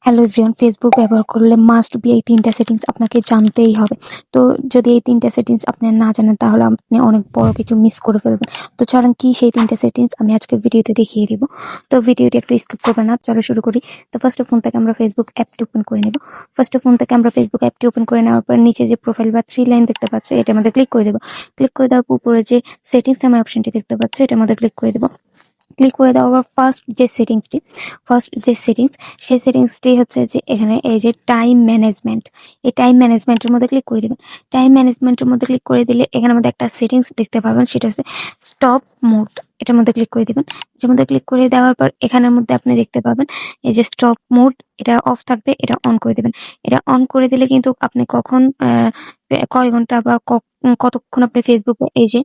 Hello everyone, Facebook ব্যবহার করলে must be এই ৩টা সেটিংস আপনাকে জানতেই হবে। তো যদি এই ৩টা সেটিংস আপনি না জানেন তাহলে আপনি অনেক বড় কিছু মিস করে ফেলবেন। তো চলেন কি সেই ৩টা সেটিংস আমি আজকে ভিডিওতে দেখিয়ে দিব। তো ভিডিওটি একটু স্কিপ করবেন না, চলো শুরু করি। তো ফার্স্ট ফোন থেকে আমরা ফেসবুক অ্যাপটি ওপেন করে নেব। ফার্স্ট ফোন থেকে আমরা ফেসবুক অ্যাপটি ওপেন করে নেওয়ার পর নিচে যে প্রোফাইল বা 3 লাইন দেখতে পাচ্ছ এটার মধ্যে ক্লিক করে দেবো। ক্লিক করে দেওয়ার উপরে যে সেটিংস নামের অপশনটি দেখতে পাচ্ছ এটার মধ্যে ক্লিক করে দেবো। ক্লিক করে দেওয়ার পর ফার্স্ট যে সেটিংস সেই সেটিংসটি হচ্ছে যে এখানে এই যে টাইম ম্যানেজমেন্ট, এই টাইম ম্যানেজমেন্টের মধ্যে ক্লিক করে দেবেন। টাইম ম্যানেজমেন্টের মধ্যে ক্লিক করে দিলে এখানের মধ্যে একটা সেটিংস দেখতে পাবেন, সেটা হচ্ছে স্টপ মোড। এটার মধ্যে ক্লিক করে দিবেন। এটার মধ্যে ক্লিক করে দেওয়ার পর এখানের মধ্যে আপনি দেখতে পাবেন এই যে স্টপ মোড, এটা অফ থাকবে, এটা অন করে দিবেন। এটা অন করে দিলে কিন্তু আপনি কখন কয় ঘন্টা বা কতক্ষণ আপনি ফেসবুকে এই যে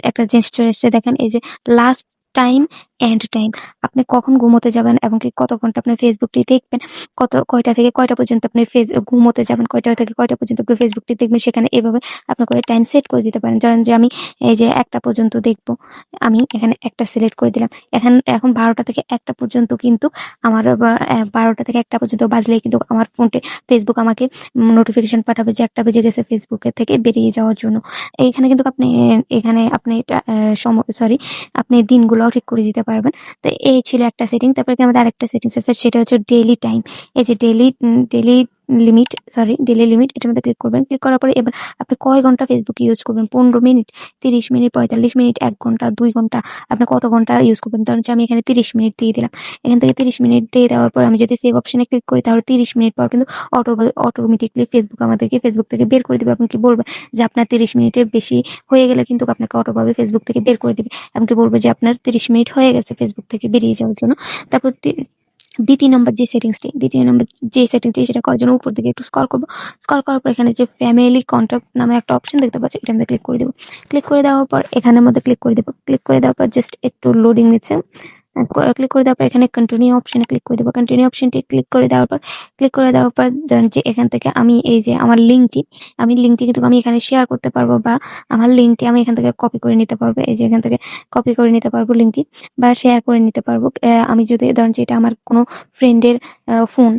একটা জিনিস চলে এসেছে দেখেন, এই যে লাস্ট টাইম এন্ড টাইম, আপনি কখন ঘুমোতে যাবেন এবং কি কত ঘন্টা আপনি ফেসবুকটি দেখবেন, কয়টা থেকে কয়টা পর্যন্ত আপনি ঘুমোতে যাবেন, কয়টা থেকে কয়টা পর্যন্ত আপনি ফেসবুকটি দেখবেন, সেখানে এভাবে আপনি করে টাইম সেট করে দিতে পারেন। ধরেন যে আমি এই যে 1টা পর্যন্ত দেখবো, আমি এখানে একটা সিলেক্ট করে দিলাম। এখন 12টা থেকে 1টা পর্যন্ত কিন্তু আমার 12টা থেকে 1টা পর্যন্ত বাজলেই কিন্তু আমার ফোনটে ফেসবুক আমাকে নোটিফিকেশন পাঠাবে যে 1টা বেজে গেছে ফেসবুকের থেকে বেরিয়ে যাওয়ার জন্য। এখানে কিন্তু আপনি আপনি আপনি দিনগুলোও ঠিক করে দিতে পারবেন। তো এই ছিল একটা সেটিং। তারপরে আমাদের আরেকটা সেটিংস আছে, সেটা হচ্ছে ডেইলি টাইম। এই যে ডেইলি লিমিট এটার মধ্যে ক্লিক করবেন। ক্লিক করার পরে এবার আপনি কয় ঘন্টা ফেসবুক ইউজ করবেন, 15 মিনিট, 30 মিনিট, 45 মিনিট, 1 ঘন্টা, 2 ঘন্টা, আপনি কত ঘন্টা ইউজ করবেন। ধরুন আমি এখানে 30 মিনিট দিয়ে দিলাম। এখান থেকে 30 মিনিট দিয়ে দেওয়ার পর আমি যদি সেভ অপশনে ক্লিক করি তাহলে 30 মিনিট পর কিন্তু অটোমেটিকলি ফেসবুক আমাদেরকে ফেসবুক থেকে বের করে দিবে এবং কি বলবে যে আপনার 30 মিনিটের বেশি হয়ে গেলে কিন্তু আপনাকে অটোভাবে ফেসবুক থেকে বের করে দিবে। এমনকি বলবে যে আপনার 30 মিনিট হয়ে গেছে ফেসবুক থেকে বেরিয়ে যাওয়ার জন্য। তারপর দ্বিতীয় নম্বর যে সেটিংসটি সেটা করার জন্য উপর দিকে একটু স্ক্রল করবো। স্ক্রল করার পর এখানে যে ফ্যামিলি কন্ট্যাক্ট নামে একটা অপশন দেখতে পাচ্ছি, এটা মধ্যে ক্লিক করে দেবো। ক্লিক করে দেওয়ার পর এখানের মধ্যে ক্লিক করে দেবো। ক্লিক করে দেওয়ার পর জাস্ট একটু লোডিং নিচ্ছে। ক্লিক করে দেওয়ার পর এখানে কন্টিনিউ অপশনে ক্লিক করে দেবো। কন্টিনিউ অপশনটি ক্লিক করে দেওয়ার পর ধরেন যে এখান থেকে আমি এই যে আমার লিঙ্কটি কিন্তু আমি এখানে শেয়ার করতে পারবো, বা আমার লিঙ্কটি আমি এখান থেকে কপি করে নিতে পারবো। এই যে এখান থেকে কপি করে নিতে পারবো লিঙ্কটি, বা শেয়ার করে নিতে পারবো। আমি যদি ধরেন যে এটা আমার কোনো ফ্রেন্ডের ফোন,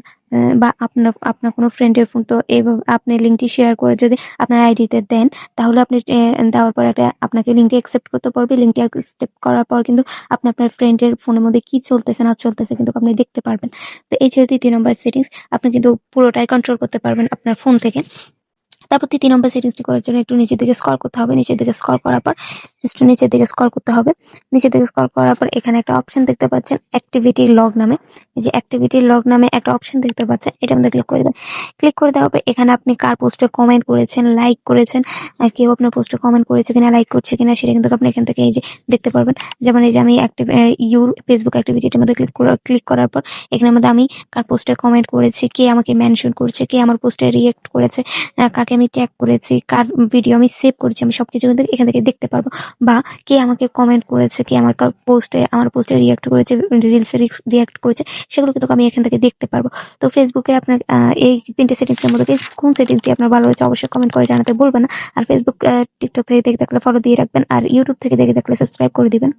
বা আপনার কোনো ফ্রেন্ডের ফোন, তো এইভাবে আপনি লিঙ্কটি শেয়ার করে যদি আপনার আইডিতে দেন তাহলে আপনি দেওয়ার পর আপনাকে লিঙ্কটি অ্যাকসেপ্ট করতে পারবে। লিঙ্কটি অ্যাকসেপ্ট করার পর কিন্তু আপনি আপনার ফ্রেন্ডের ফোনের মধ্যে কি চলতেছে না চলতেছে কিন্তু আপনি দেখতে পারবেন। তো এই ছিল 3 নম্বর সেটিংস, আপনি কিন্তু পুরোটাই কন্ট্রোল করতে পারবেন আপনার ফোন থেকে। তারপর 3 নম্বর সেটিংসটি করার জন্য একটু নিচের দিকে স্ক্রল করতে হবে। নিচের দিকে স্ক্রল করার পর জাস্ট নিচের দিকে স্ক্রল করতে হবে। নিচের দিকে স্ক্রল করার পর এখানে একটা অপশন দেখতে পাচ্ছেন অ্যাক্টিভিটি লগ নামে। এই যে অ্যাক্টিভিটি লগ নামে একটা অপশন দেখতে পাচ্ছেন, এটার মধ্যে ক্লিক করে দেবেন। ক্লিক করে দেওয়ার পর এখানে আপনি কার পোস্টে কমেন্ট করেছেন, লাইক করেছেন, কেউ আপনার পোস্টে কমেন্ট করেছে কিনা, লাইক করছে কিনা, সেটা কিন্তু আপনি এখান থেকে এই যে দেখতে পারবেন। যেমন এই যে আমি ফেসবুক অ্যাক্টিভিটির মধ্যে ক্লিক করার পর এখানের মধ্যে আমি কার পোস্টে কমেন্ট করেছি, কে আমাকে মেনশন করছে, কে আমার পোস্টে রিয়েক্ট করেছে, কাকে আমি ট্যাগ করেছি, কার ভিডিও আমি সেভ করেছি, আমি সবকিছু কিন্তু এখান থেকে দেখতে পারবো। বা কে আমাকে কমেন্ট করেছে, কে আমার পোস্টে রিয়েক্ট করেছে, রিলসে রিয়েক্ট করেছে, সেগুলো কিন্তু আমি এখান থেকে দেখতে পারবো। তো ফেসবুকে আপনার এই 3টে সেটিংসের মধ্যে কোন সেটিংসটি আপনার ভালো হয়েছে অবশ্যই কমেন্ট করে জানাতে ভুলবেন না। আর ফেসবুক টিকটক থেকে দেখে থাকলে ফলো দিয়ে রাখবেন, আর ইউটিউব থেকে দেখে থাকলে সাবস্ক্রাইব করে দিবেন।